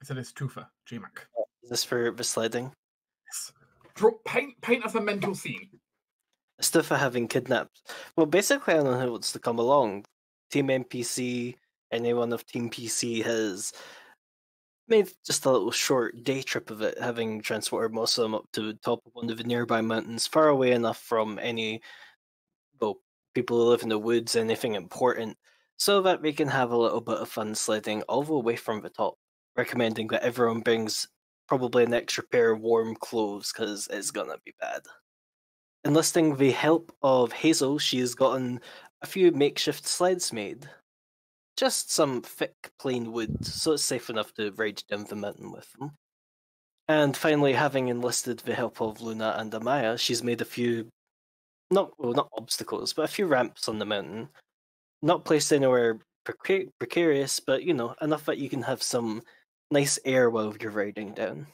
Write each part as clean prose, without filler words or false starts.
said it's Tufa, J-Mac. Is this for the sliding? Yes. Paint us a mental scene. Stufa having kidnapped. Well, basically, I don't know who wants to come along. Team NPC, anyone of Team PC has made just a little short day trip of it, having transported most of them up to the top of one of the nearby mountains, far away enough from any people who live in the woods, anything important, so that we can have a little bit of fun sledding all the way from the top. Recommending that everyone brings probably an extra pair of warm clothes, because it's gonna be bad. Enlisting the help of Hazel, she has gotten a few makeshift sleds made. Just some thick, plain wood, so it's safe enough to ride down the mountain with them. And finally, having enlisted the help of Luna and Amaya, she's made a few, not obstacles, but a few ramps on the mountain. Not placed anywhere precarious, but enough that you can have some nice air while you're riding down.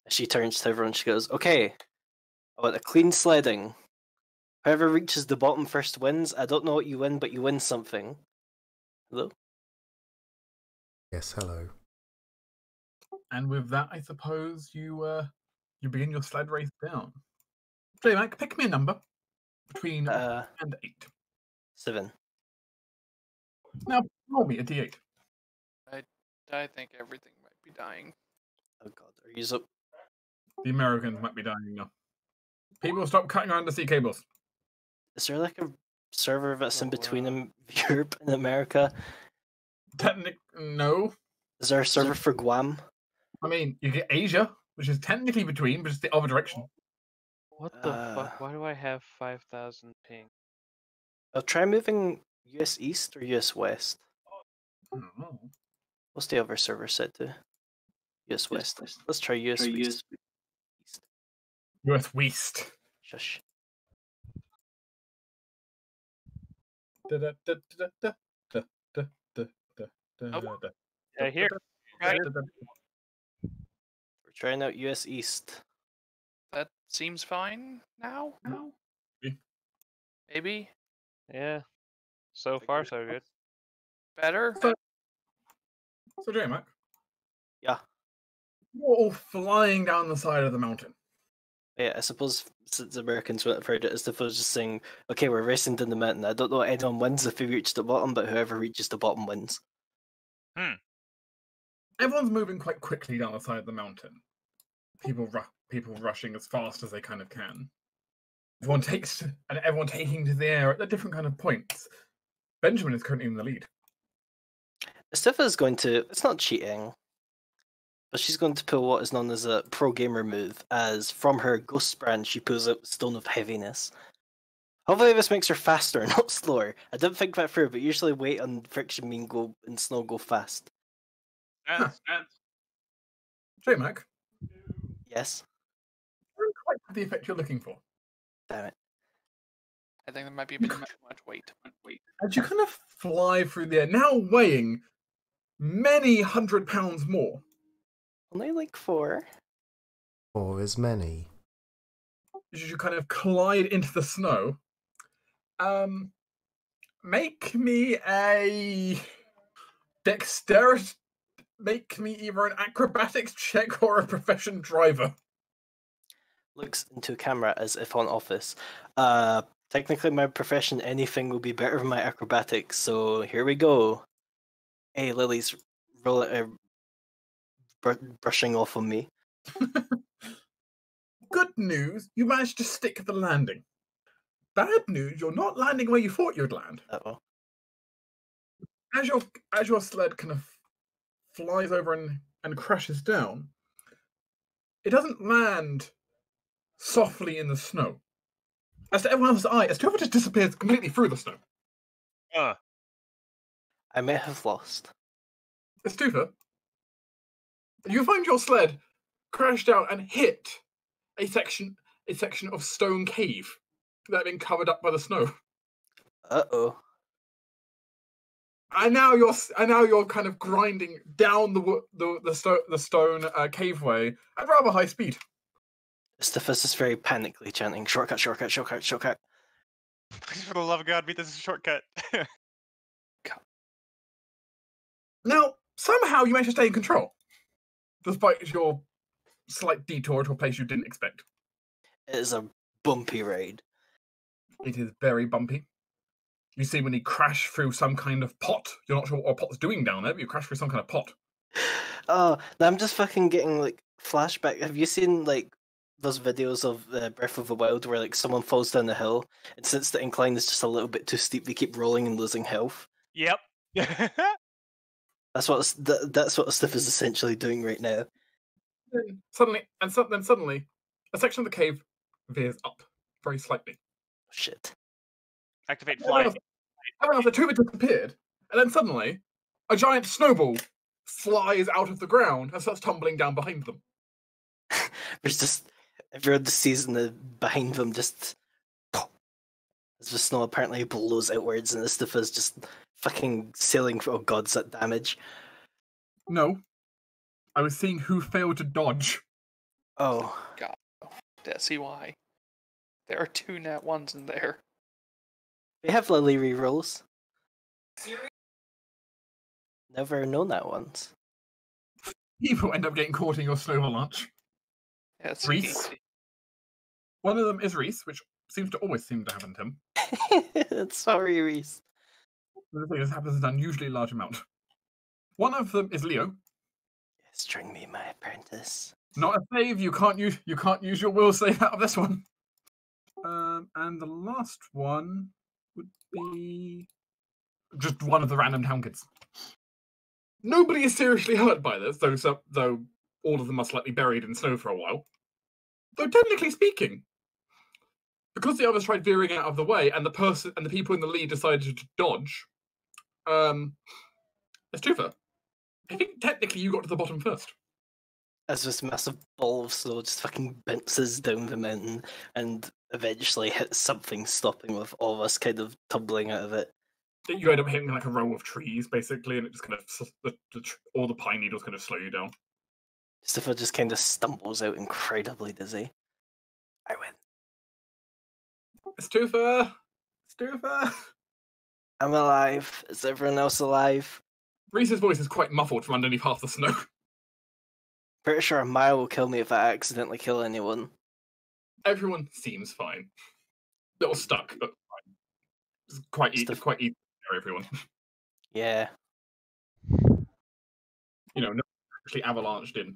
She turns to everyone, she goes, "Okay, I want a clean sledding. Whoever reaches the bottom first wins. I don't know what you win, but you win something." Hello? Yes, hello. And with that, I suppose you begin your sled race down. J-Mac, pick me a number between 1 and 8. 7. Now, roll me a d8. I think everything might be dying. Oh god, are you so... The Americans might be dying now. People stop cutting our undersea cables. Is there like a server that's in between Europe and America? No. Is there a server for Guam? I mean, you get Asia, which is technically between, but it's the other direction. What the fuck? Why do I have 5,000 ping? I'll try moving US East or US West. I don't know. What's the other server set to? US West. Let's try US East. US West. Shush. Yeah, here. We're trying out US East. That seems fine now? No. Maybe? Yeah. So far, so good. Better? So J-Mac. Yeah. You're all flying down the side of the mountain. Yeah, I suppose since the Americans went for it, as if I was just saying, okay, we're racing down the mountain. I don't know anyone wins if we reach the bottom, but whoever reaches the bottom wins. Everyone's moving quite quickly down the side of the mountain. People rushing as fast as they kind of can. Everyone taking to the air at different kind of points. Benjamin is currently in the lead. Stifa's going to... It's not cheating. But she's going to pull what is known as a pro gamer move, as from her ghost brand she pulls out Stone of Heaviness. Hopefully this makes her faster, not slower. I didn't think that through, but usually weight and friction mean go and snow go fast. J-Mac? Yes? I don't quite have the effect you're looking for. Damn it. I think there might be a bit too much weight. As you kind of fly through the air, now weighing many 100 pounds more. Only like 4. Or as many. As you kind of collide into the snow. Make me a dexterity. Make me either an acrobatics check or a profession driver. Looks into camera as if on office. Technically my profession, anything will be better than my acrobatics, so here we go. Hey, Lily's brushing off on me. Good news, you managed to stick the landing. Bad news, you're not landing where you thought you'd land. Uh-oh. As your sled kind of flies over and crashes down, it doesn't land softly in the snow. As to everyone else's eye, Estufa just disappears completely through the snow. I may have lost. Estufa, you find your sled crashed out and hit a section of stone cave that had been covered up by the snow. Uh-oh. And now you're kind of grinding down the stone caveway at rather high speed. Stiffus is very panically chanting, shortcut, shortcut, shortcut, shortcut. Please, for the love of God, beat this is a shortcut. Now, somehow you managed to stay in control. despite your slight detour to a place you didn't expect. It is a bumpy ride. It is very bumpy. You see when you crash through some kind of pot. You're not sure what a pot's doing down there, but you crash through some kind of pot. Oh, now I'm just fucking getting like flashback. Have you seen like those videos of Breath of the Wild where like someone falls down the hill and since the incline is just a little bit too steep, they keep rolling and losing health? Yep. That's what that's what stuff is essentially doing right now. Then suddenly, a section of the cave veers up very slightly. Shit. Activate Everyone fly. else, the two of it disappeared, and then suddenly, a giant snowball flies out of the ground and starts tumbling down behind them. There's just everyone just sees in the behind them just as the snow apparently blows outwards and this stuff is just fucking sailing for, oh god, is that damage? No, I was seeing who failed to dodge. Oh. God, that's why. There are 2 nat 1s in there. We have Lily rerolls. Never known that once. People end up getting caught in your snow avalanche. Yeah, it's Reese? easy. One of them is Reese, which seems to happen to him. Sorry, Reese. The thing is, happens an unusually large amount. One of them is Leo. String me, my apprentice. Not a save. You can't use your will save out of this one. And the last one would be just one of the random town kids. Nobody is seriously hurt by this, though all of them are slightly buried in snow for a while. Though technically speaking, because the others tried veering out of the way, and the people in the lead decided to dodge. It's Tufa. I think technically you got to the bottom first. As this massive ball of snow just fucking bounces down the mountain and eventually hits something, stopping with all of us kind of tumbling out of it. You end up hitting like a row of trees, basically, and it just kind of all the pine needles kind of slow you down. Stefan just kind of stumbles out incredibly dizzy. I win. It's Tufa! It's Tufa! I'm alive. Is everyone else alive? Reese's voice is quite muffled from underneath half the snow. Pretty sure a mile will kill me if I accidentally kill anyone. Everyone seems fine. Little stuck, but fine. It's quite easy for everyone. Yeah. You know, no actually avalanched in.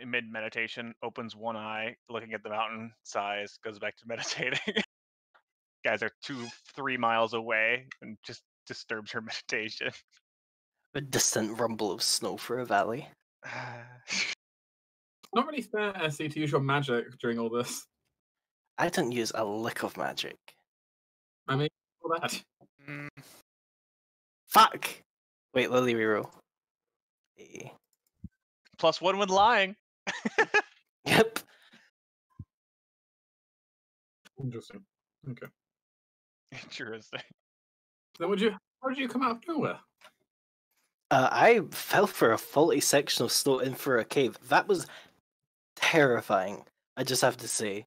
In mid meditation, opens one eye, looking at the mountain, sighs, goes back to meditating. Guys are 2-3 miles away, and just disturbs her meditation. A distant rumble of snow through a valley. Not really fair, Essie, to use your magic during all this. I don't use a lick of magic. I mean, all that. Mm, Fuck! Wait, Lily reroll. Eh. +1 when lying. Yep. Interesting. Okay. Interesting. Then how did you come out of nowhere? I fell for a faulty section of snow in for a cave. That was terrifying, I just have to say.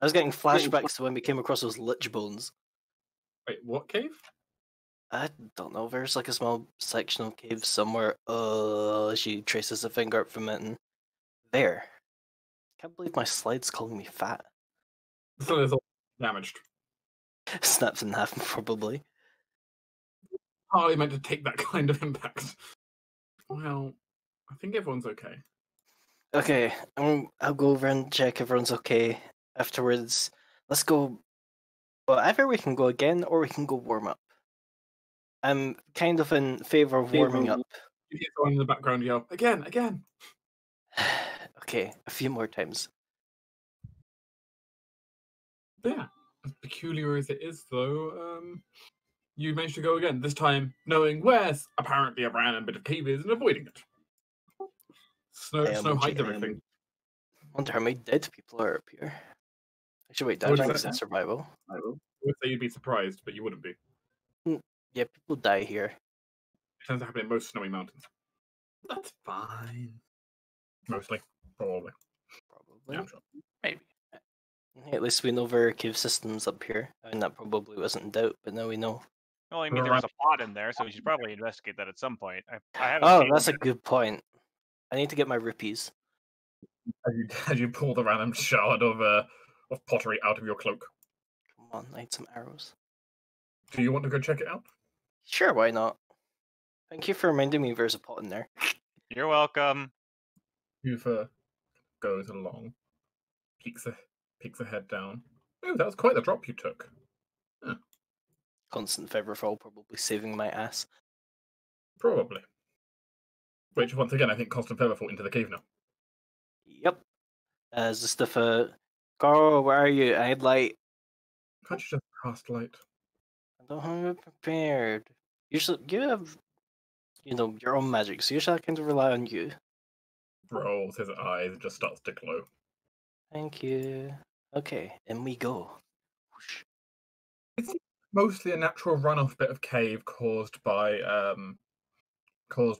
I was getting flashbacks to when we came across those lich bones. Wait, what cave? I don't know, there's like a small section of cave somewhere. She traces a finger up from it and there. Can't believe my slide's calling me fat. So it's all damaged. Snaps in half, probably. Hardly meant to take that kind of impact. Well, I think everyone's okay. Okay, I'll go over and check everyone's okay. Afterwards, let's go. Well, either we can go again or we can go warm up. I'm kind of in favor of warming up. You hear someone in the background yell, again, again. Okay, a few more times. Yeah, as peculiar as it is, though, you managed to go again, this time knowing where apparently a random bit of cave is and avoiding it. Snow hides everything. Wonder how many dead people are up here. Actually, wait, What that is ranks that? in survival. I would say you'd be surprised, but you wouldn't be. Yeah, people die here. It tends to happen in most snowy mountains. That's fine. Mostly. Probably. Probably. Yeah, I'm sure. maybe. At least we know there are cave systems up here. I mean, that probably wasn't in doubt, but now we know. Well, I mean, there was a pod in there, so we should probably investigate that at some point. I haven't Oh, seen that's a it. good point. I need to get my rupees. As you pull the random shard of pottery out of your cloak. Come on, I need some arrows. Do you want to go check it out? Sure, why not? Thank you for reminding me there's a pot in there. You're welcome. Yufa goes along, peeks a head down. Oh, that was quite the drop you took. Constant Featherfall probably saving my ass. Probably. Which, once again, I think Constant Featherfall into the cave now. Yep. As the stuff, Carl, where are you? I'd like. Can't you just cast light? I don't have it prepared. Usually, you have, your own magic, so usually I kind of rely on you. Rolls his eyes and just starts to glow. Thank you. Okay, in we go. Whoosh. It's mostly a natural runoff bit of cave caused by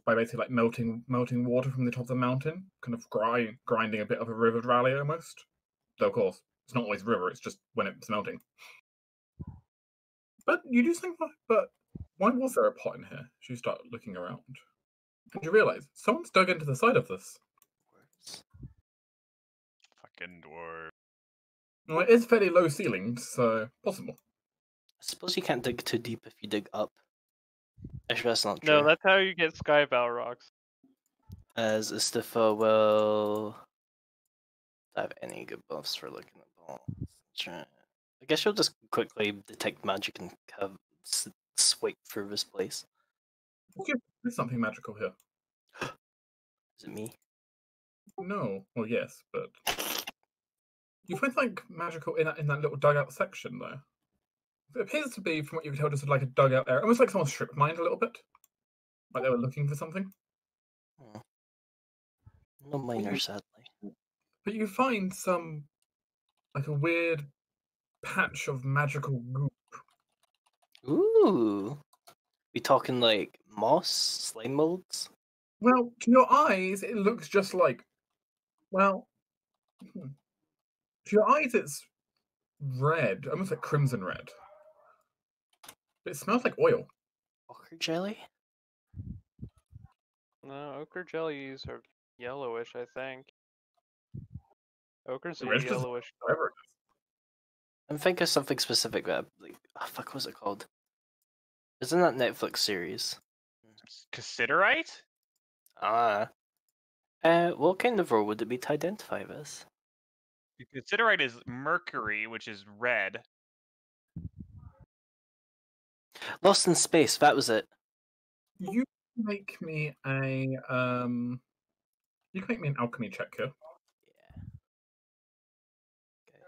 basically like melting water from the top of the mountain, kind of grinding a bit of a river valley almost. Though of course it's not always river; it's just when it's melting. But you do think, but why was there a pot in here? You start looking around, and you realise someone's dug into the side of this. Fucking dwarf. Well, it is fairly low ceilinged, so possible. I suppose you can't dig too deep if you dig up. Actually, that's not true. No, that's how you get Skybow rocks. As Istifa will have any good buffs for looking at balls. Sure. I guess you'll just quickly detect magic and have swipe through this place. Okay, there's something magical here. Is it me? No, well, yes, but you find like magical in that little dugout section though. It appears to be, from what you've told us, like a dugout area, almost like someone strip mined a little bit, like they were looking for something. Oh. No miner, sadly. But you find some, like a weird patch of magical goop. Ooh. We talking like moss, slime molds? Well, to your eyes, it looks just like, well, to your eyes, it's red, almost like crimson red. But it smells like oil. Ochre jelly? No, ochre jellies are yellowish, I think. Ochre's a Red's just yellowish. whatever it is. I'm thinking of something specific that, fuck, what's it called? Isn't that Netflix series? Cassiterite? Ah. What kind of role would it be to identify this? Cassiterite is mercury, which is red. Lost in Space, that was it. You make me a you can make me an alchemy check here.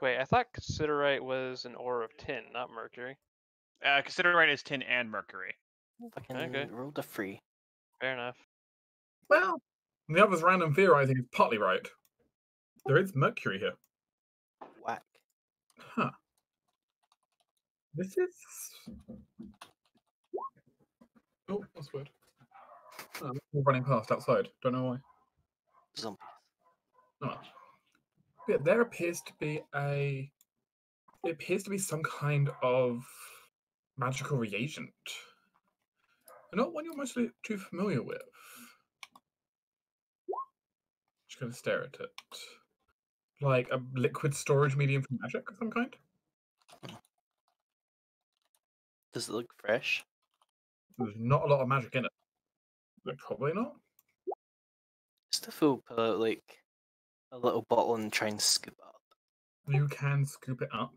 Wait, I thought Cassiterite was an ore of tin, not mercury. Cassiterite is tin and mercury. Fucking Okay. rolled a free. Fair enough. Well, the other's random theorizing is partly right. There is mercury here. Whack. Huh. This is. Oh, that's weird. Oh, we're running past outside. Don't know why. Zombies. Oh. Yeah, there appears to be It appears to be some kind of magical reagent. Not one you're mostly too familiar with. Just gonna stare at it. Like a liquid storage medium for magic of some kind? Does it look fresh? There's not a lot of magic in it. But probably not. Stuff will pull out like a little bottle and try and scoop it up. You can scoop it up.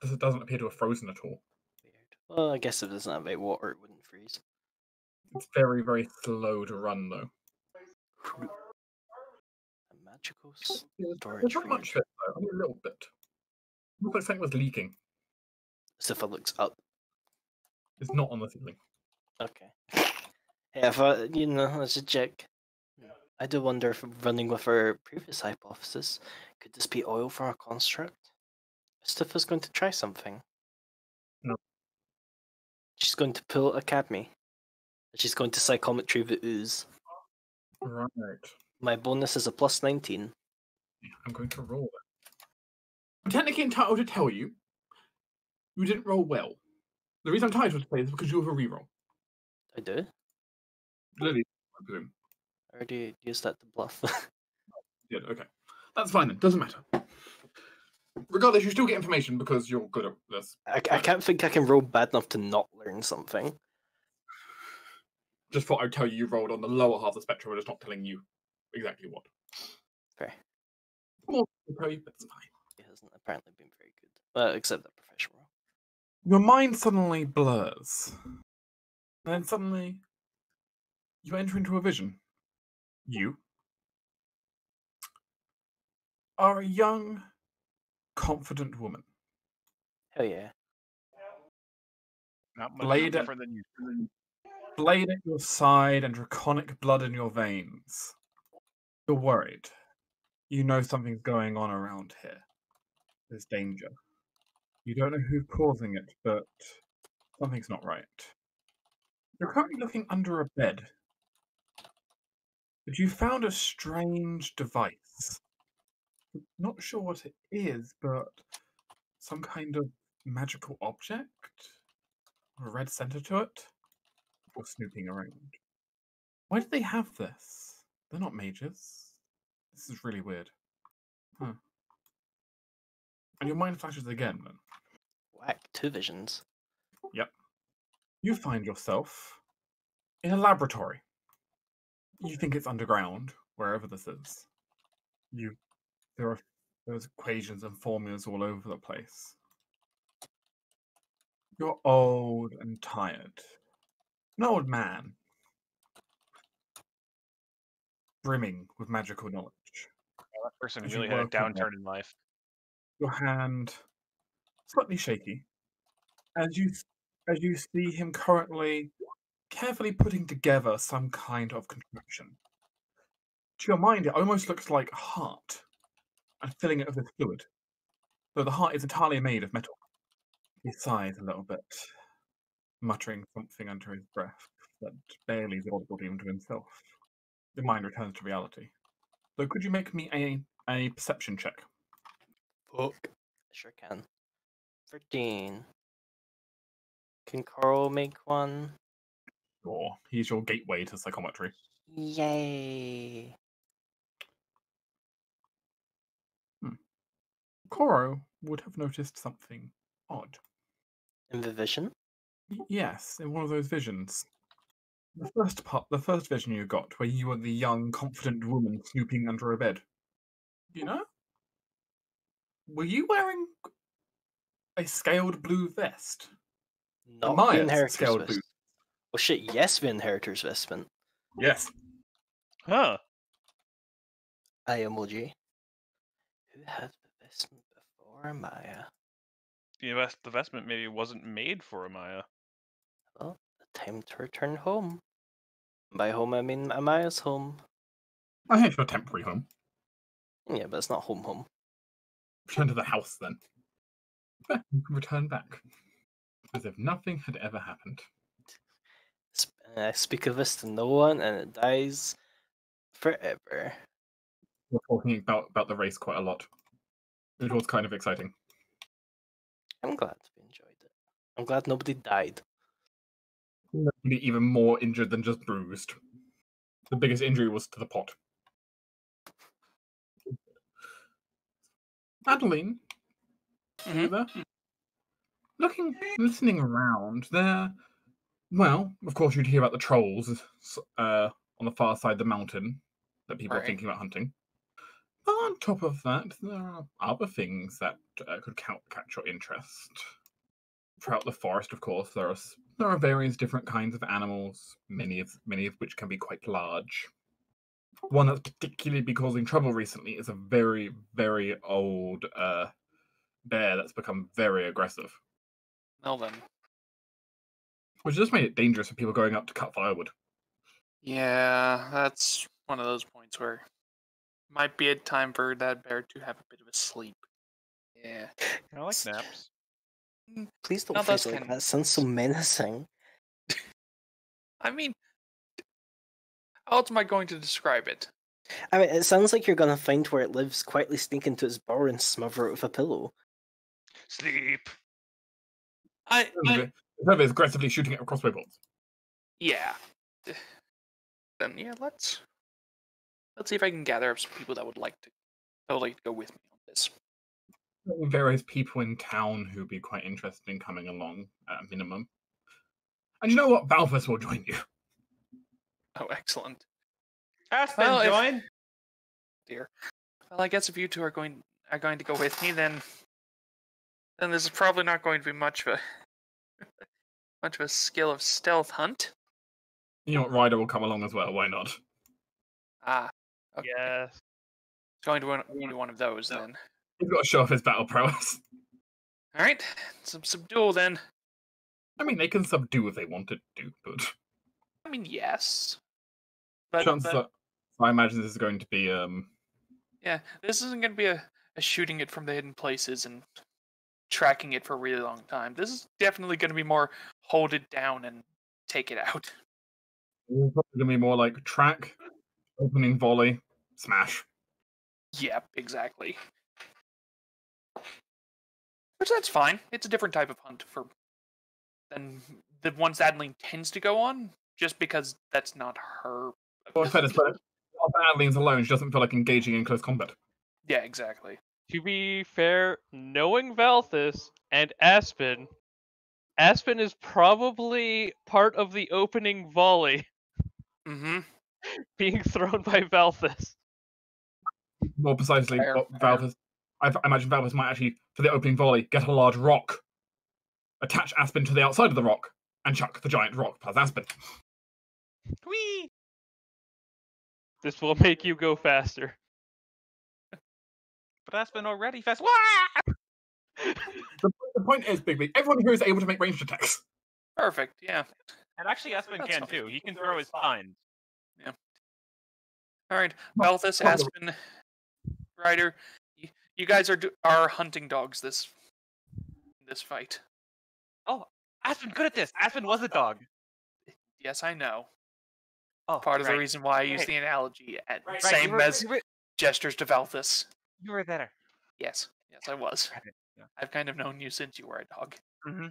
It doesn't appear to have frozen at all. Weird. Well, I guess if it doesn't have any water, it wouldn't freeze. It's very, very slow to run, though. A magical There's storage not much of it, though. Only a little bit. Looks like something was leaking. Stuff looks up. It's not on the ceiling. Okay. Yeah, if as a check. I do wonder if running with our previous hypothesis, could this be oil for our construct? Stuff is going to try something. No. She's going to pull a Cadme. She's going to psychometry the ooze. Right. My bonus is a plus 19. I'm going to roll it. I'm technically entitled to tell you, you didn't roll well. The reason I'm entitled to say is because you have a reroll. I do? Lily, I presume. I already used that to bluff. Good, okay. That's fine then, doesn't matter. Regardless, you still get information because you're good at this. I can't think I can roll bad enough to not learn something. Just thought I'd tell you you rolled on the lower half of the spectrum, and it's not telling you exactly what. Fair. More to tell you, but it's fine. It hasn't apparently been very good. Except that professional. Your mind suddenly blurs. And then suddenly, you enter into a vision. You are a young, confident woman. Hell yeah. Not much Blade- different than you. Blade at your side and draconic blood in your veins. You're worried. You know something's going on around here. There's danger. You don't know who's causing it, but something's not right. You're currently looking under a bed. But you found a strange device. Not sure what it is, but some kind of magical object? With a red center to it? Or snooping around. Why do they have this? They're not mages. This is really weird. Huh. And your mind flashes again, then. Whack. 2 visions. Yep. You find yourself in a laboratory. You think it's underground, wherever this is. There's equations and formulas all over the place. You're old and tired. An old man. Brimming with magical knowledge. That person As you really had a work on downturn in life. Your hand slightly shaky as you see him currently carefully putting together some kind of contraption. To your mind, it almost looks like a heart and filling it with fluid, though the heart is entirely made of metal. He sighs a little bit, muttering something under his breath that barely is audible even to himself. The mind returns to reality. So could you make me a perception check? Fuck. I sure can. 13. Can Carl make one? Or he's your gateway to psychometry. Yay. Koro would have noticed something odd. In the vision? Yes, in one of those visions. The first vision you got, where you were the young, confident woman snooping under a bed. You know? Were you wearing a scaled blue vest? Not Maya's the Inheritor's scaled Vest. blue. Oh shit, yes, the Inheritor's Vestment. Yes. Huh. I emoji. Who had the vestment before Maya? The vestment maybe wasn't made for Amaya. Well, time to return home. By home, I mean Amaya's home. I think it's your temporary home. Yeah, but it's not home. Return to the house then. You can return back. As if nothing had ever happened. I speak of this to no one, and it dies forever. We're talking about the race quite a lot. It was kind of exciting. I'm glad we enjoyed it. I'm glad nobody died. Nobody even more injured than just bruised. The biggest injury was to the pot. Adeline, Mhm. there. Listening around, there. Well, of course, you'd hear about the trolls on the far side of the mountain that people are Right. thinking about hunting. But on top of that, there are other things that could catch your interest. Throughout the forest, of course, there are various different kinds of animals, many of which can be quite large. One that's particularly been causing trouble recently is a very, very old bear that's become very aggressive, Well then. which just made it dangerous for people going up to cut firewood. Yeah, that's one of those points where might be a time for that bear to have a bit of a sleep. Yeah. I like naps. Please don't Now face that's it like kind that. of Sounds so menacing. I mean, how else am I going to describe it? I mean, it sounds like you're gonna find where it lives, quietly sneak into its burrow and smother it with a pillow. Sleep. The bear is aggressively shooting at crossbow bolts. Yeah. Then yeah, let's let's see if I can gather up some people that would like to go with me on this. Various people in town who'd be quite interested in coming along at a minimum. And you know what? Balthus will join you. Oh, excellent. Aspen, Well, join. Dear. Well, I guess if you two are going to go with me, then this is probably not going to be much of a skill of stealth hunt. You know what? Ryder will come along as well. Why not? Ah, okay. Yes. It's going to be one of those then. He's got to show off his battle prowess. All right, some subdual then. I mean, they can subdue if they wanted to, but I mean, yes, but chances are, I imagine this is going to be yeah, this isn't going to be a shooting it from the hidden places and tracking it for a really long time. This is definitely going to be more hold it down and take it out. probably going to be more like track, opening volley, smash. Yep, exactly. Which that's fine. It's a different type of hunt than the ones Adeline tends to go on, just because that's not her. Well, fairness, but Adeline's alone, she doesn't feel like engaging in close combat. Yeah, exactly. To be fair, knowing Valthus and Aspen is probably part of the opening volley Mm-hmm. being thrown by Valthus. More precisely, Fair, what fair. Valthus, I imagine Valthus might actually, for the opening volley, get a large rock, attach Aspen to the outside of the rock, and chuck the giant rock past Aspen. Whee! This will make you go faster. But Aspen already fast. Wah! The point is, Bigby, everyone here is able to make ranged attacks. Perfect. Yeah. And actually, Aspen That's can fine. too. He can throw his spines. All right, Balthus, Aspen, Ryder, you guys are hunting dogs this fight. Oh, Aspen good at this. Aspen was a dog. Yes, I know. Oh, Part of the right. reason why I use Right. the analogy, Right, same you were, as you were, gestures to Valthus. you were there. Yes, I was. Got it. Yeah. I've kind of known you since you were a dog. Mm-hmm.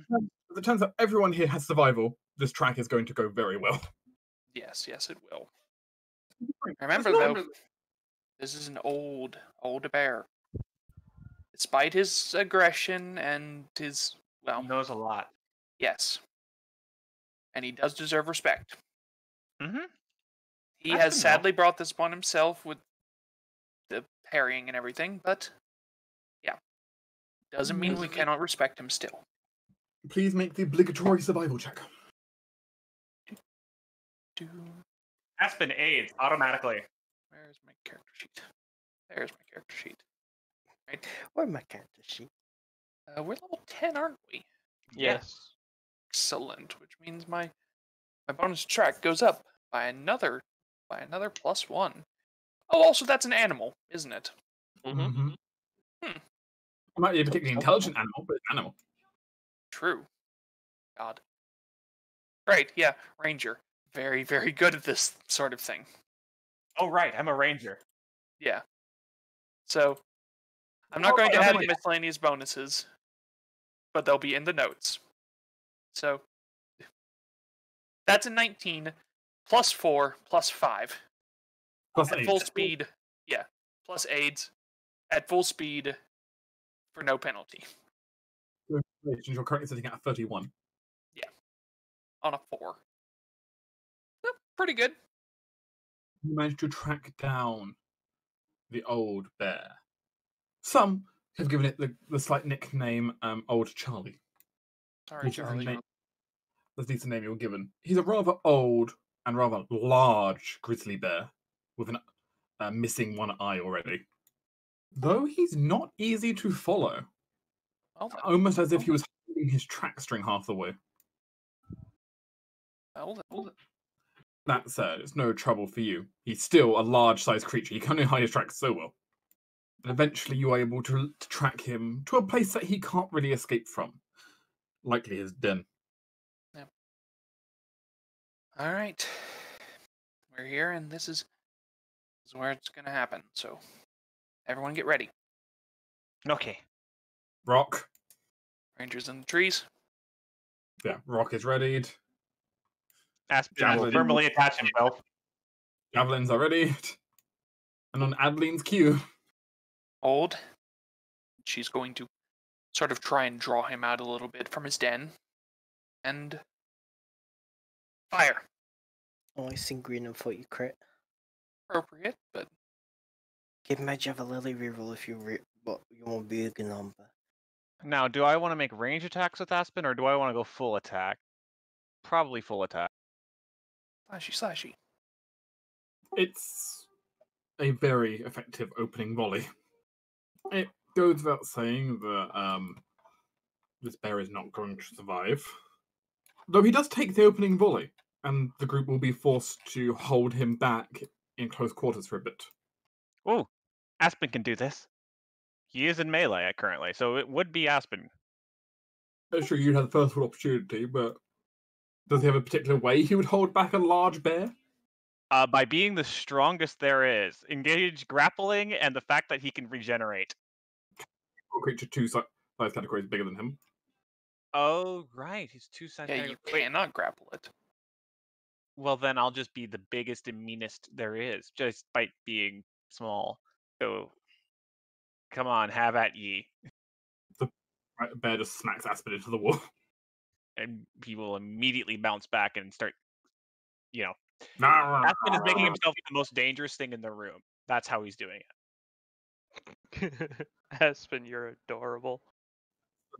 As it turns out, everyone here has survival. This track is going to go very well. Yes, it will. Remember though, this is an old bear. Despite his aggression and his He knows a lot. yes, and he does deserve respect. Mm-hmm. He That's has good, sadly brought this upon himself with the parrying and everything, but yeah, doesn't mean we cannot respect him still. Please make the obligatory survival check. Aspen aids automatically. Where's my character sheet? There's my character sheet. Right. Where's my character sheet? We're level 10, aren't we? Yes. Excellent. Which means my bonus track goes up by another +1. Oh, also that's an animal, isn't it? Mm-hmm. It might be a particularly intelligent animal, but it's an animal. True. God. Right. Yeah. Ranger. Very, very good at this sort of thing. Oh, right. I'm a ranger. Yeah. So, I'm not going to add miscellaneous bonuses, but they'll be in the notes. So, that's a 19, +4, +5. Plus At aids. full speed, yeah. Plus aids. At full speed, for no penalty. You're currently sitting at a 31. On a 4. Pretty good. You managed to track down the old bear. Some have given it the slight nickname Old Charlie. Sorry, Which is Charlie. the decent name you were given. He's a rather old and rather large grizzly bear with a missing one eye already. Though he's not easy to follow. Well, Almost as if he was holding his track string half the way. That said, it's no trouble for you. He's still a large-sized creature. He can only hide his tracks so well. But eventually you are able to track him to a place that he can't really escape from. Likely his den. all right. We're here, and this is where it's going to happen. So, everyone get ready. Okay. Rock. Rangers in the trees. Yeah, Rock is readied. Aspen will Javelin. firmly attach himself. Javelins are readied. And on Adeline's cue, Old. She's going to sort of try and draw him out a little bit from his den. And fire. Oh, I seen green and thought you crit. Appropriate, but Give Midge have a lily reroll if you won't be a good number. Now, do I want to make range attacks with Aspen, or do I want to go full attack? Probably full attack. slashy. it's a very effective opening volley. It goes without saying that this bear is not going to survive. Though he does take the opening volley, and the group will be forced to hold him back in close quarters for a bit. Ooh, Aspen can do this. He is in melee currently, so it would be Aspen. Sure, you'd have the first opportunity, but does he have a particular way he would hold back a large bear? By being the strongest there is. Engage grappling and the fact that he can regenerate. A creature two size categories bigger than him. Oh, right. He's two sides. Yeah, you cannot grapple it. Well, then I'll just be the biggest and meanest there is, just by being small. So, come on, have at ye. The bear just smacks Aspen into the wall. And he will immediately bounce back and start, Aspen is making himself the most dangerous thing in the room. That's how he's doing it. Aspen, you're adorable.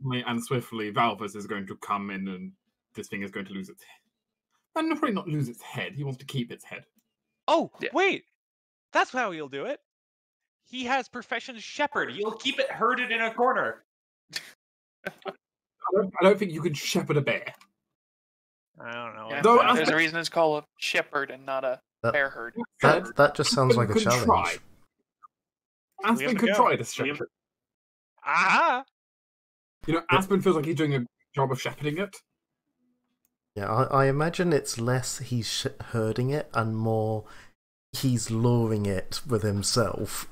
And swiftly, Valvas is going to come in, and this thing is going to lose its head. And probably not lose its head. He wants to keep its head. Oh, Yeah. wait! That's how he'll do it. He has Profession Shepherd. He'll keep it herded in a corner. I don't think you could shepherd a bear. I don't know. Yeah, Though there's Aspen- a reason it's called a shepherd and not a bear herd. That just sounds like a Could challenge. try. have Aspen to could go. try this shepherd. Aha! Aspen feels like he's doing a job of shepherding it. Yeah, I imagine it's less he's herding it and more he's luring it with himself.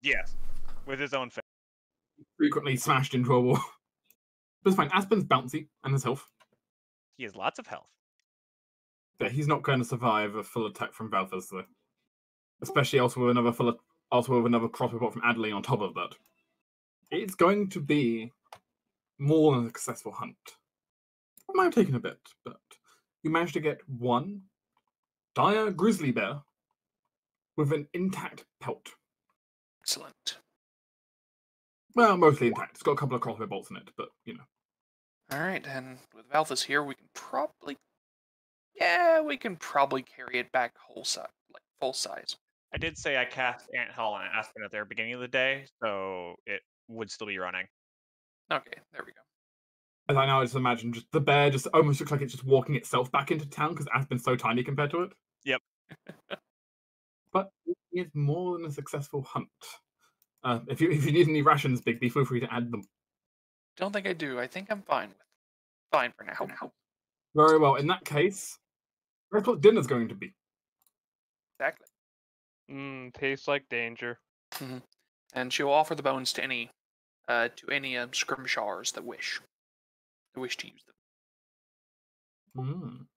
Yes, with his own face. Frequently smashed into a wall. But it's fine. Aspen's bouncy and has health. He has lots of health. Yeah, he's not going to survive a full attack from Valthas, though. Especially also with another crossbow bolt from Adeline on top of that. It's going to be more than a successful hunt. It might have taken a bit, but you managed to get one dire grizzly bear with an intact pelt. Excellent. Well, mostly intact. It's got a couple of crossbow bolts in it, but All right, and with Valthus here, we can probably carry it back full size. I did say I cast Ant Hall on Aspen at the beginning of the day, so it would still be running. Okay, there we go. as I now just imagine, just the bear just almost looks like it's just walking itself back into town because Aspen's so tiny compared to it. Yep. But it is more than a successful hunt. If you need any rations, Bigby, feel free to add them. Don't think I do. I think I'm fine for now. Very well. In that case, that's what dinner's going to be. Exactly. Tastes like danger. And she'll offer the bones to any skirmishers that wish to use them.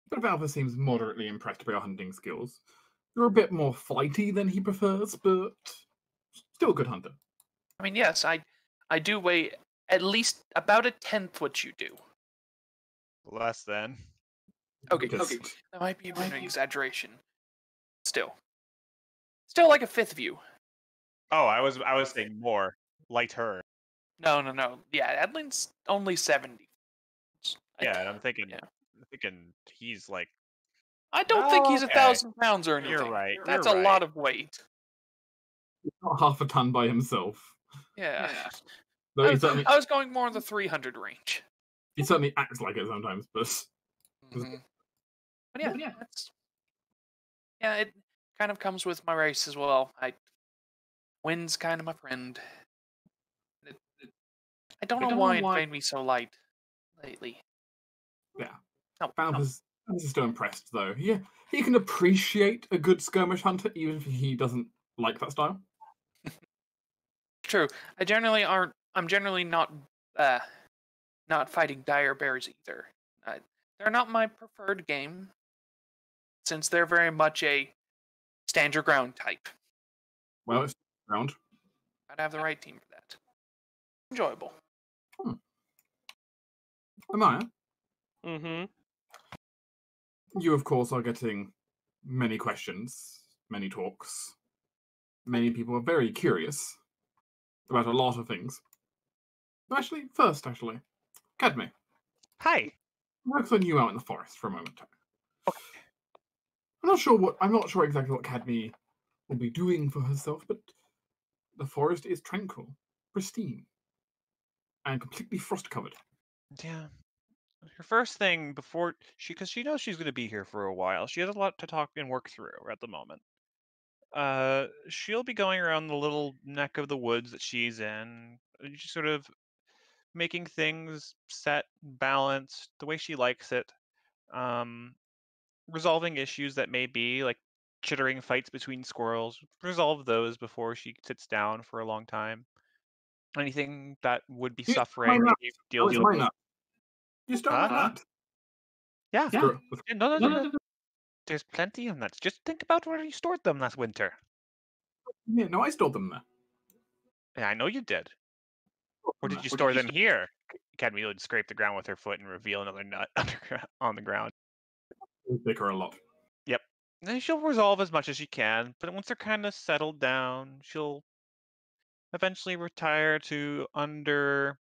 But Valva seems moderately impressed by your hunting skills. You're a bit more flighty than he prefers, but still a good hunter. I mean, yes, I do weigh at least about a tenth what you do. Less than. Okay, that might be an exaggeration. Still like a fifth of you. Oh, I was saying more. Like her. No. Yeah, Adeline's only 70. Yeah, and I'm thinking yeah. he's like. I don't think he's Okay. 1,000 pounds or anything. You're right. That's you're a right. lot of weight. He's not half a ton by himself. Yeah. Though I was going more in the 300 range. he certainly acts like it sometimes, but But yeah, it kind of comes with my race as well. Wind's kind of my friend. I don't know why it made me so light lately. Yeah. Oh, Valva's still impressed, though. Yeah, he can appreciate a good skirmish hunter, even if he doesn't like that style. True. I'm generally not fighting dire bears either. They're not my preferred game, since they're very much a stand your ground type. Well, it's round. I'd have the right team for that. Enjoyable. Amaya, Mm-hmm. you of course are getting many questions, many talks. Many people are very curious about a lot of things. Actually, Cadme, Hi. I'll send you out in the forest for a moment. I'm not sure exactly what Cadme will be doing for herself, but the forest is tranquil, pristine, and completely frost covered. Yeah. Her first thing before because she knows she's going to be here for a while. She has a lot to talk and work through at the moment. She'll be going around the little neck of the woods that she's in, just sort of making things set, balanced, the way she likes it. Um, Resolving issues that may be like chittering fights between squirrels. Resolve those before she sits down for a long time. Anything that would be You stole suffering, my nut. she Oh, deals it's with. my nut. You stole my Huh? nut. Yeah. Screw it. Yeah, no. There's plenty of nuts. Just think about where you stored them last winter. Yeah, no, I stole them there. Yeah, I know you did. Or did you Or store them here? Academy would scrape the ground with her foot and reveal another nut on the ground. Bicker a lot. Yep. And she'll resolve as much as she can, but once they're kind of settled down, she'll eventually retire to under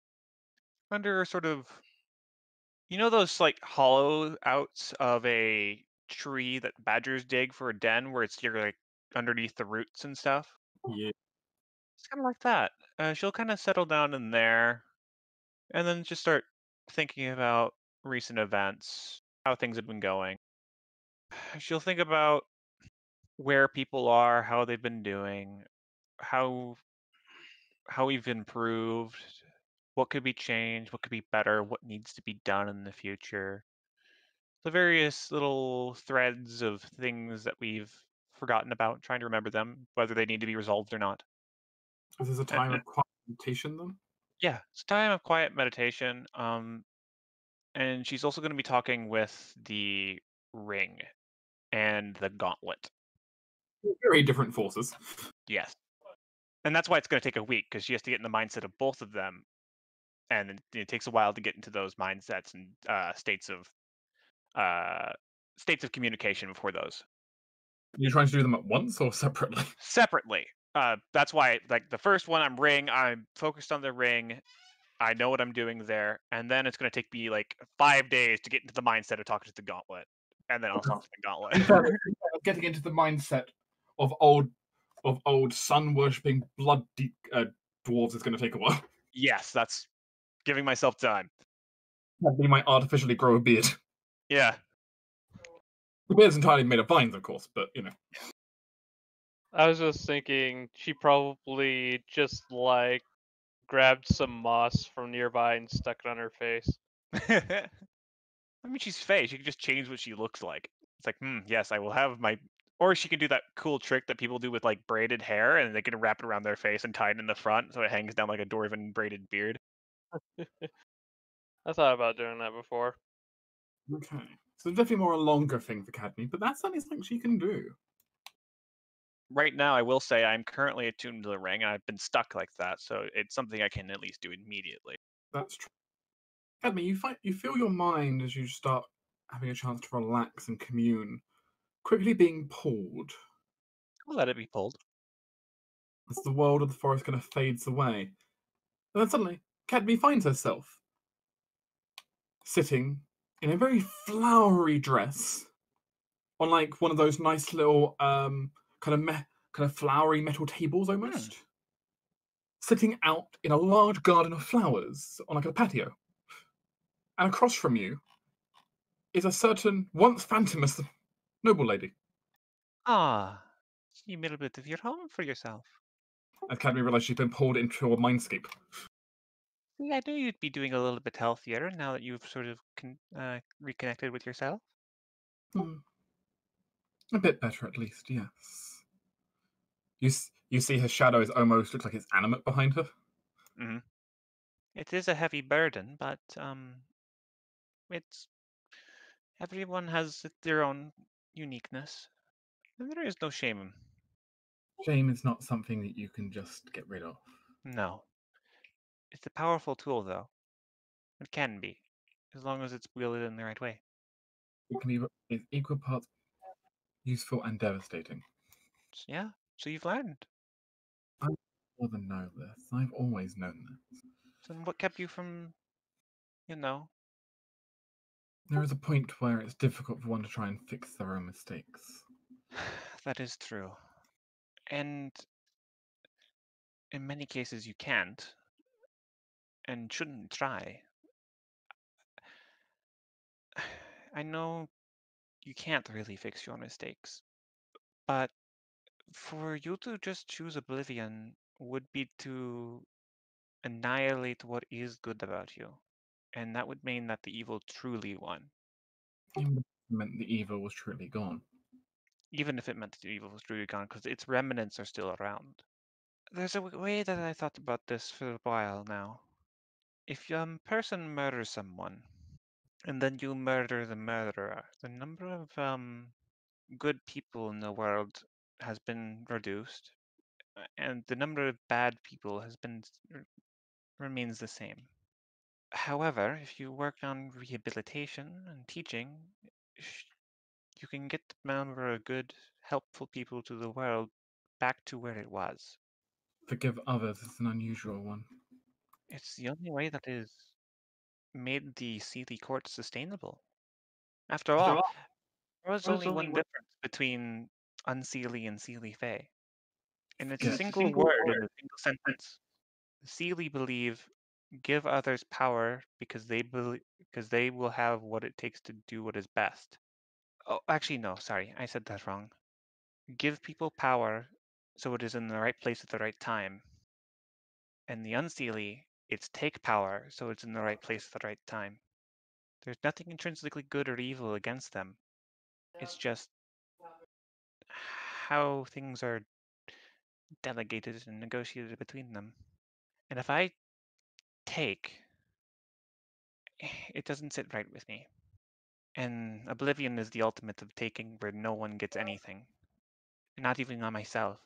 sort of those like hollow outs of a tree that badgers dig for a den where you're like underneath the roots and stuff. Yeah. It's kind of like that. She'll kind of settle down in there, and then just start thinking about recent events, how things have been going. She'll think about where people are, how they've been doing, how we've improved, what could be changed, what could be better, what needs to be done in the future. The various little threads of things that we've forgotten about, trying to remember them, whether they need to be resolved or not. This is a time of quiet meditation, then? Yeah, it's a time of quiet meditation. And she's also going to be talking with the ring and the gauntlet. Very different forces. Yes. And that's why it's going to take a week, because she has to get in the mindset of both of them. And it takes a while to get into those mindsets and states of communication before those. You're trying to do them at once or separately? Separately. That's why, like, the first one, I'm focused on the ring. I know what I'm doing there. And then it's going to take me, like, 5 days to get into the mindset of talking to the gauntlet. And then I'll talk to the gauntlet. Getting into the mindset of old sun worshipping blood dwarves is going to take a while. Yes, that's giving myself time. They might artificially grow a beard. Yeah. The beard's entirely made of vines, of course, but I was just thinking she probably just like grabbed some moss from nearby and stuck it on her face. I mean, she's Faye. She can just change what she looks like. It's like, yes, I will have my. Or she can do that cool trick that people do with like braided hair, and they can wrap it around their face and tie it in the front, so it hangs down like a dwarven braided beard. I thought about doing that before. Okay. So definitely more a longer thing for Cadme, but that's certainly something she can do. Right now, I will say I'm currently attuned to the ring, and I've been stuck like that, so it's something I can at least do immediately. That's true. Cadme, you feel your mind as you start having a chance to relax and commune, quickly being pulled I'll let it be pulled. as the world of the forest kind of fades away. And then suddenly, Cadme finds herself sitting in a very flowery dress on like one of those nice little kind of flowery metal tables almost. Sitting out in a large garden of flowers on like a patio. And across from you is a certain once phantomous noble lady. Ah, you made a bit of your home for yourself. As Cadme realized she'd been pulled into a mindscape. See, I knew you'd be doing a little bit healthier now that you've sort of reconnected with yourself. Hmm. A bit better, at least, yes. You see her shadow is almost looks like it's animate behind her. Mm-hmm. It is a heavy burden, but it's everyone has their own uniqueness, and there is no shame Shame is not something that you can just get rid of. No. It's a powerful tool, though. It can be, as long as it's wielded in the right way. It can be equal parts useful and devastating. Yeah, so you've learned. I more than know this. I've always known this. So then what kept you from, you know? There is a point where it's difficult for one to try and fix their own mistakes. That is true. And in many cases you can't and shouldn't try. I know you can't really fix your mistakes, but for you to just choose oblivion would be to annihilate what is good about you. And that would mean that the evil truly won. Even if it meant the evil was truly gone. Even if it meant the evil was truly gone, because its remnants are still around. There's a way that I thought about this for a while now. If a person murders someone, and then you murder the murderer, the number of good people in the world has been reduced, and the number of bad people has been remains the same. However, if you work on rehabilitation and teaching, you can get the number of good, helpful people to the world back to where it was. Forgive others is an unusual one. It's the only way that is made the Sealy court sustainable. After all, there was only one difference between Unseelie and Sealy Fae. And it's a Yes. single word in a single sentence. Sealy believe give others power because they will have what it takes to do what is best. Oh, actually, no, sorry, I said that wrong. Give people power so it is in the right place at the right time. And the Unseelie, it's take power so it's in the right place at the right time. There's nothing intrinsically good or evil against them. It's just how things are delegated and negotiated between them. And if I take, it doesn't sit right with me. And Oblivion is the ultimate of taking where no one gets anything. Not even on myself.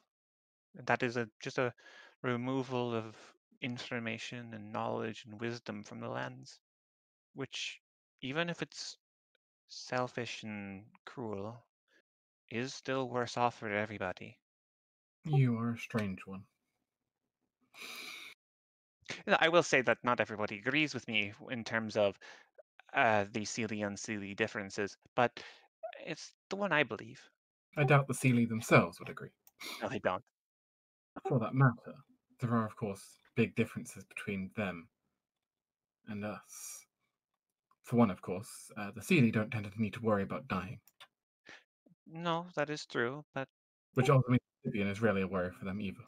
That is just a removal of information and knowledge and wisdom from the lens. Which, even if it's selfish and cruel, is still worse off for everybody. You are a strange one. I will say that not everybody agrees with me in terms of the Sealy-Unseelie differences, but it's the one I believe. I doubt the Sealy themselves would agree. No, they don't. For that matter, there are, of course, big differences between them and us. For one, of course, the Sealy don't tend to need to worry about dying, No, that is true, but which ultimately Oblivion is rarely a worry for them either.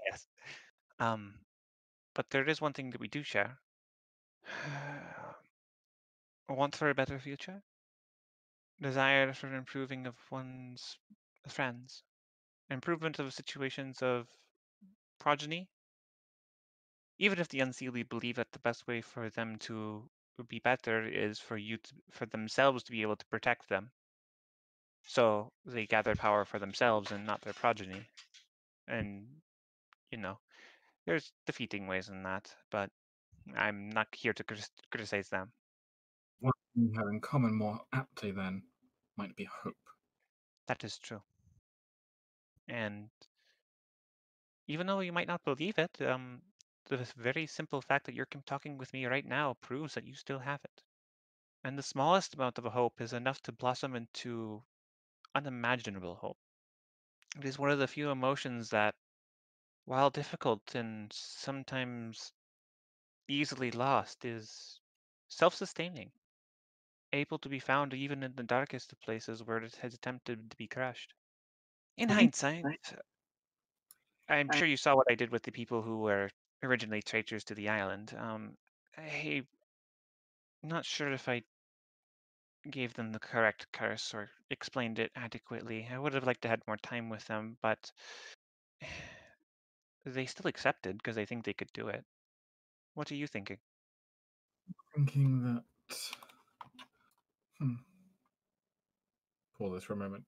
yes. But there is one thing that we do share. A want for a better future? Desire for improving of one's friends? Improvement of situations of progeny? Even if the Unseelie believe that the best way for them to be better is for themselves to be able to protect them. So they gather power for themselves and not their progeny. And, there's defeating ways in that, but I'm not here to criticize them. One thing we have in common more aptly, then, might be hope. That is true. And even though you might not believe it, the very simple fact that you're talking with me right now proves that you still have it. And the smallest amount of a hope is enough to blossom into unimaginable hope. It is one of the few emotions that, while difficult and sometimes easily lost, is self-sustaining, able to be found even in the darkest of places where it has attempted to be crushed. In hindsight, I'm sure you saw what I did with the people who were originally traitors to the island. I'm not sure if I gave them the correct curse or explained it adequately. I would have liked to had more time with them, but they still accepted because they think they could do it. What are you thinking? Thinking that. Pause this for a moment.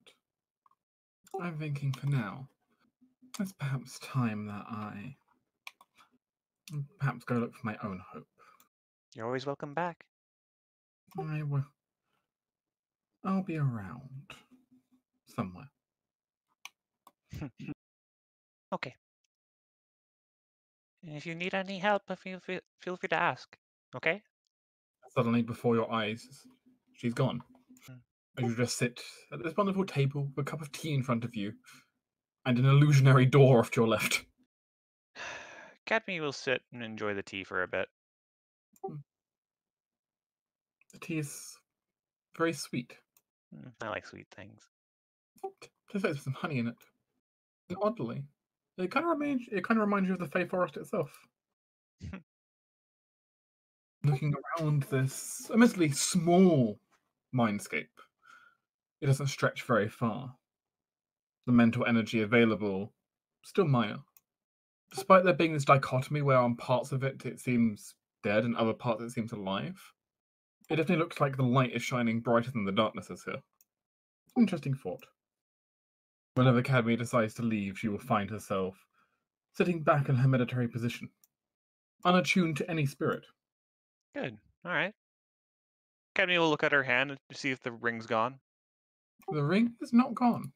I'm thinking for now It's perhaps time that I perhaps go look for my own hope. You're always welcome back. I will. I'll be around somewhere. Okay. And if you need any help, feel free to ask. Okay? Suddenly, before your eyes, she's gone. Hmm. And you just sit at this wonderful table with a cup of tea in front of you and an illusionary door off to your left. Cadme will sit and enjoy the tea for a bit. The tea is very sweet. I like sweet things. Just there's some honey in it. And oddly, it kind of reminds you of the Fey Forest itself. Looking around this admittedly small mindscape, it doesn't stretch very far. The mental energy available still minor. Despite there being this dichotomy where on parts of it seems dead and other parts it seems alive, it definitely looks like the light is shining brighter than the darkness is here. Interesting thought. Whenever Cadme decides to leave, she will find herself sitting back in her meditative position, unattuned to any spirit. Good. All right. Cadme will look at her hand to see if the ring's gone. The ring is not gone.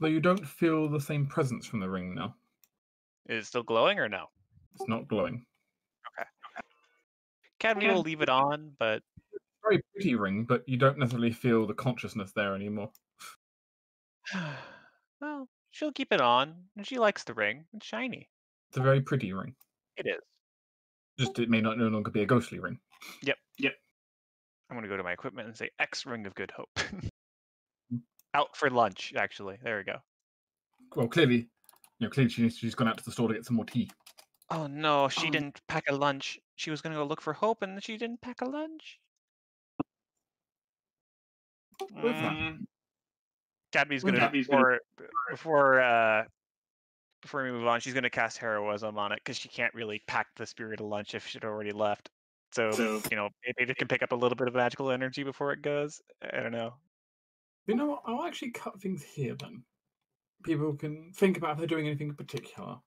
Though you don't feel the same presence from the ring now. Is it still glowing or no? It's not glowing. Cadme will leave it on, but Very pretty ring, but you don't necessarily feel the consciousness there anymore. well, she'll keep it on. And she likes the ring. It's shiny. It's a very pretty ring. It is. Just it may not no longer be a ghostly ring. Yep. I'm gonna go to my equipment and say X Ring of Good Hope. Out for lunch, actually. There we go. Well, clearly she's gone out to the store to get some more tea. Oh no, she didn't pack a lunch. She was gonna go look for Hope, and she didn't pack a lunch. What's that? Cadme's What's gonna that? before we move on, she's gonna cast heroism on it because she can't really pack the spirit of lunch if she'd already left. So maybe it can pick up a little bit of magical energy before it goes. I don't know. You know what? I'll actually cut things here then. People can think about if they're doing anything in particular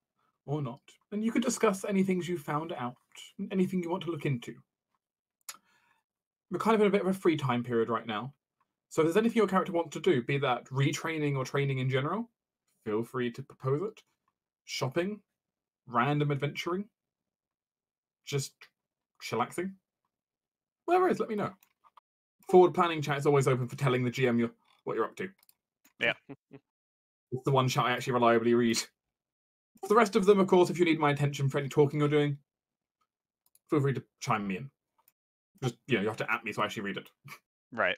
or not. And you could discuss any things you found out, anything you want to look into. We're kind of in a bit of a free time period right now. So if there's anything your character wants to do, be that retraining or training in general, feel free to propose it. Shopping, random adventuring, just chillaxing. Whatever it is, let me know. Forward planning chat is always open for telling the GM what you're up to. Yeah. It's the one chat I actually reliably read. For the rest of them, of course, if you need my attention for any talking you're doing, feel free to chime me in. Just, you have to at me so I actually read it. Right.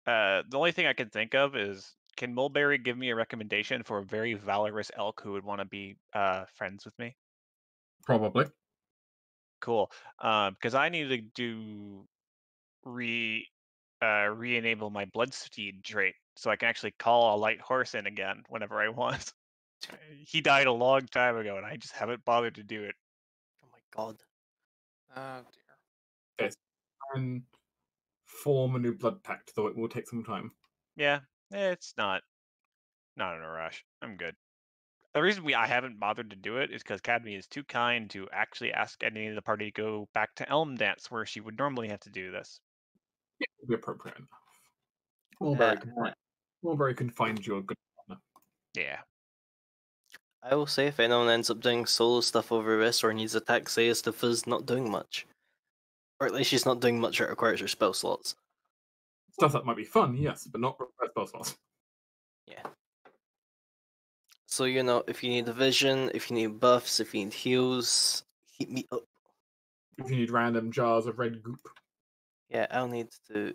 The only thing I can think of is, can Mulberry give me a recommendation for a very valorous elk who would want to be friends with me? Probably. Cool. Because I need to re-enable my bloodsteed trait so I can actually call a light horse in again whenever I want. He died a long time ago, and I just haven't bothered to do it. Oh my god. Oh dear. Yes. And form a new blood pact, though it will take some time. Yeah, it's not in a rush. I'm good. The reason I haven't bothered to do it is because Cadme is too kind to actually ask any of the party to go back to Elm Dance, where she would normally have to do this. It will be appropriate enough. Mulberry can find you a good partner. Yeah. I will say if anyone ends up doing solo stuff over this or needs a taxi, is the Fizz not doing much. Or at least she's not doing much that requires her spell slots. Stuff that might be fun, yes, but not spell slots. Yeah. So, if you need a vision, if you need buffs, if you need heals, hit me up. If you need random jars of red goop. Yeah, I'll need to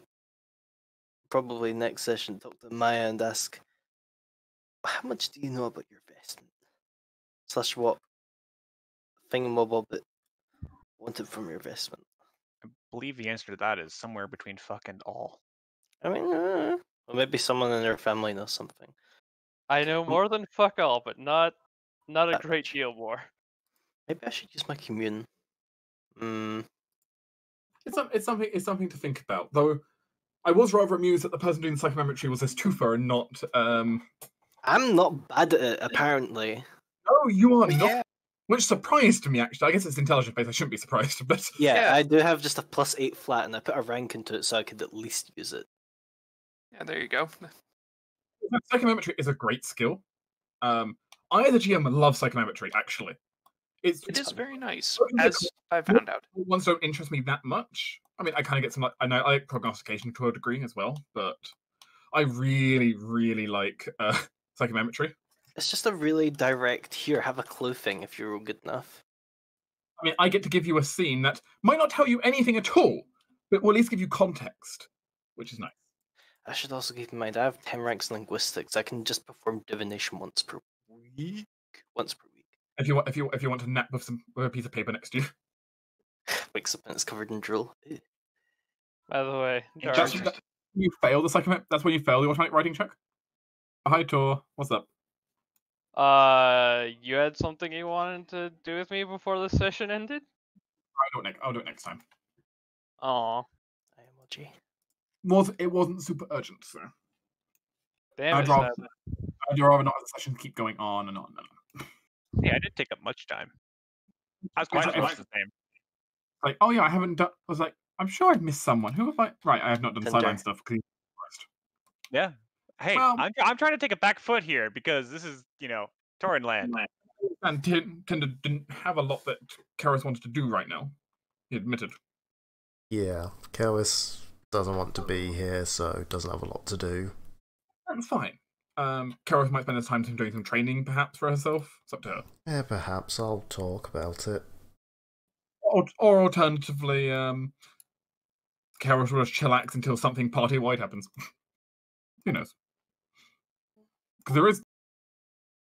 probably next session talk to Maya and ask, how much do you know about your investment? / what thingamabob that wanted from your investment? I believe the answer to that is somewhere between fuck and all. I mean, or maybe someone in their family knows something. I know more than fuck all, but not a That great much. deal more. Maybe I should use my commune. It's something to think about. Though I was rather amused that the person doing psychometry was this twofer and not. I'm not bad at it, apparently. Oh, you are not. Yeah. Which surprised me, actually. I guess it's intelligence based. I shouldn't be surprised, but Yeah, Yeah. I do have just a +8 flat, and I put a rank into it so I could at least use it. Yeah, there you go. psychometry is a great skill. I, as a GM, love psychometry. Actually, It is very nice, Okay, as I found out. ones don't interest me that much. I mean, I kind of get some. I know I like prognostication to a degree as well, but I really, really like psychometry. It's just a really direct, here, have a clue thing if you're good enough. I mean, I get to give you a scene that might not tell you anything at all, but will at least give you context, which is nice. I should also keep in mind, I have 10 ranks in linguistics. I can just perform divination once per week. If you want to nap with a piece of paper next to you. Wakes up and it's covered in drool. Ew. By the way, That's you fail the psychomet. That's when you fail the automatic writing check. Hi, Tor. What's up? you had something you wanted to do with me before the session ended? I'll do it next time. Aw, Emoji. It wasn't super urgent, so damn I'd it, rather, Seth. I'd rather not have the session keep going on and on and on. Yeah, I didn't take up much time. I was quite much the same. Like, oh yeah, I haven't done. I was like, I'm sure I've missed someone. Who have I? Right, I have not done Tinder. sideline stuff. Yeah. Hey, Well- I'm trying to take a back foot here because this is, Tauren land. And Tinder didn't have a lot that Karis wanted to do right now. He admitted. Yeah, Karis doesn't want to be here, so doesn't have a lot to do. That's fine. Karis might spend his time doing some training, perhaps, for herself. It's up to her. Yeah, perhaps I'll talk about it. Or alternatively, Karis will just chillax until something party-wide happens. Who knows? Because there is